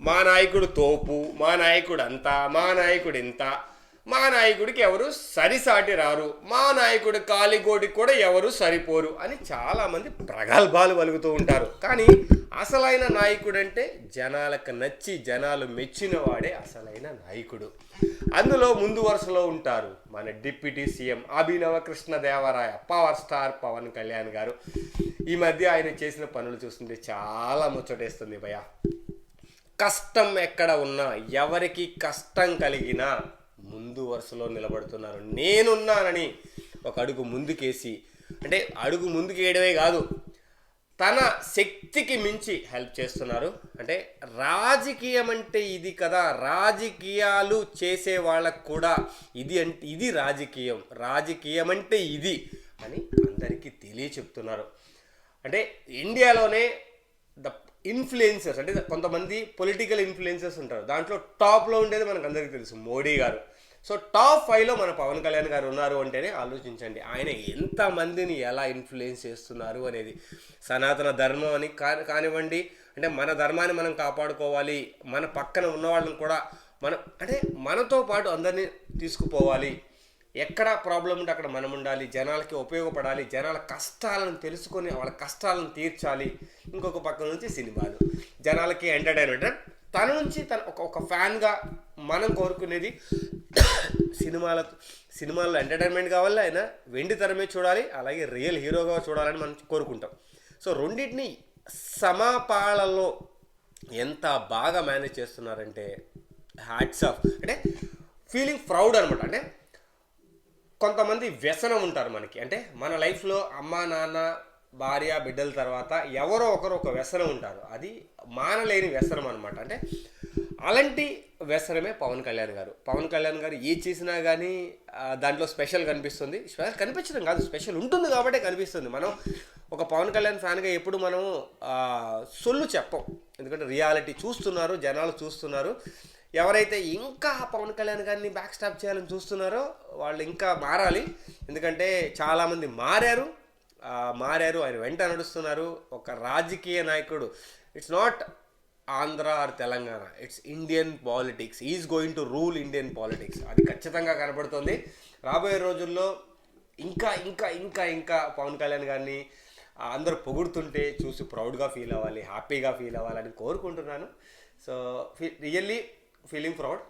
మా నాయకుడు తోపు, మా నాయకుడు అంతా, మా నాయకుడు ఇంత, మా నాయకుడికి ఎవరు సరిసాటి రారు, మా నాయకుడి కాలిగోడికి కూడా ఎవరు సరిపోరు అని చాలామంది ప్రగల్భాలు పలుకుతూ ఉంటారు. కానీ అసలైన నాయకుడు అంటే జనాలకు నచ్చి జనాలు మెచ్చిన వాడే అసలైన నాయకుడు. అందులో ముందు వరుసలో ఉంటారు మన డిప్యూటీ సీఎం అభినవ కృష్ణదేవరాయ, పవర్ స్టార్ పవన్ కళ్యాణ్ గారు. ఈ మధ్య ఆయన చేసిన పనులు చూస్తుంటే చాలా ముచ్చటేస్తుంది భయ. కష్టం ఎక్కడ ఉన్నా, ఎవరికి కష్టం కలిగినా ముందు వరుసలో నిలబడుతున్నారు. నేనున్నానని ఒక అడుగు ముందుకేసి, అంటే అడుగు ముందుకు వేయడమే కాదు, తన శక్తికి మించి హెల్ప్ చేస్తున్నారు. అంటే రాజకీయం అంటే ఇది కదా, రాజకీయాలు చేసే వాళ్ళకు కూడా ఇది రాజకీయం, రాజకీయం అంటే ఇది అని అందరికీ తెలియచెప్తున్నారు. అంటే ఇండియాలోనే ద ఇన్ఫ్లుయెన్సర్స్, అంటే కొంతమంది పొలిటికల్ ఇన్ఫ్లుయెన్సర్స్ ఉంటారు, దాంట్లో టాప్లో ఉండేది మనకు అందరికీ తెలుసు మోడీ గారు. సో టాప్ 5లో మన పవన్ కళ్యాణ్ గారు ఉన్నారు అంటేనే ఆలోచించండి ఆయన ఎంతమందిని ఎలా ఇన్ఫ్లుయెన్స్ చేస్తున్నారు అనేది. సనాతన ధర్మం అని కానివ్వండి, అంటే మన ధర్మాన్ని మనం కాపాడుకోవాలి, మన పక్కన ఉన్న వాళ్ళని కూడా అంటే మనతో పాటు అందరినీ తీసుకుపోవాలి, ఎక్కడ ప్రాబ్లం ఉంటే అక్కడ మనం ఉండాలి, జనాలకి ఉపయోగపడాలి, జనాల కష్టాలను తెలుసుకొని వాళ్ళ కష్టాలను తీర్చాలి. ఇంకొక పక్క నుంచి సినిమాలు, జనాలకి ఎంటర్టైన్మెంట్. తన నుంచి ఒక ఫ్యాన్గా మనం కోరుకునేది సినిమాల్లో ఎంటర్టైన్మెంట్ కావాలి, ఆయన వెండి తెరమే చూడాలి, అలాగే రియల్ హీరోగా చూడాలని మనం కోరుకుంటాం. సో రెండింటిని సమాపాలలో ఎంత బాగా మేనేజ్ చేస్తున్నారంటే హ్యాట్స్ ఆఫ్. అంటే ఫీలింగ్ ప్రౌడ్ అనమాట. అంటే కొంతమంది వ్యసనం ఉంటారు మనకి, అంటే మన లైఫ్లో అమ్మ నాన్న భార్య బిడ్డల తర్వాత ఎవరో ఒకరు ఒక వ్యసనం ఉంటారు, అది మానలేని వ్యసనం అనమాట. అంటే అలాంటి వ్యసనమే పవన్ కళ్యాణ్ గారు. పవన్ కళ్యాణ్ గారు ఏ చేసినా కానీ దాంట్లో స్పెషల్ కనిపిస్తుంది. స్పెషల్ కనిపించడం కాదు, స్పెషల్ ఉంటుంది కాబట్టే కనిపిస్తుంది. మనం ఒక పవన్ కళ్యాణ్ ఫ్యాన్గా ఎప్పుడు మనం సొల్లు చెప్పం, ఎందుకంటే రియాలిటీ చూస్తున్నారు, జనాలు చూస్తున్నారు. ఎవరైతే ఇంకా పవన్ కళ్యాణ్ గారిని బ్యాక్ స్టాప్ చేయాలని చూస్తున్నారో వాళ్ళు ఇంకా మారాలి, ఎందుకంటే చాలామంది మారారు, ఆయన వెంట నడుస్తున్నారు. ఒక రాజకీయ నాయకుడు, it's not Andhra or Telangana, it's Indian politics, is going to rule Indian politics. అది ఖచ్చితంగా కనపడుతుంది. రాబోయే రోజుల్లో ఇంకా ఇంకా ఇంకా ఇంకా పవన్ కళ్యాణ్ గారిని అందరూ పొగుడుతుంటే చూసి ప్రౌడ్గా ఫీల్ అవ్వాలి, హ్యాపీగా ఫీల్ అవ్వాలని కోరుకుంటున్నాను. So really feeling proud.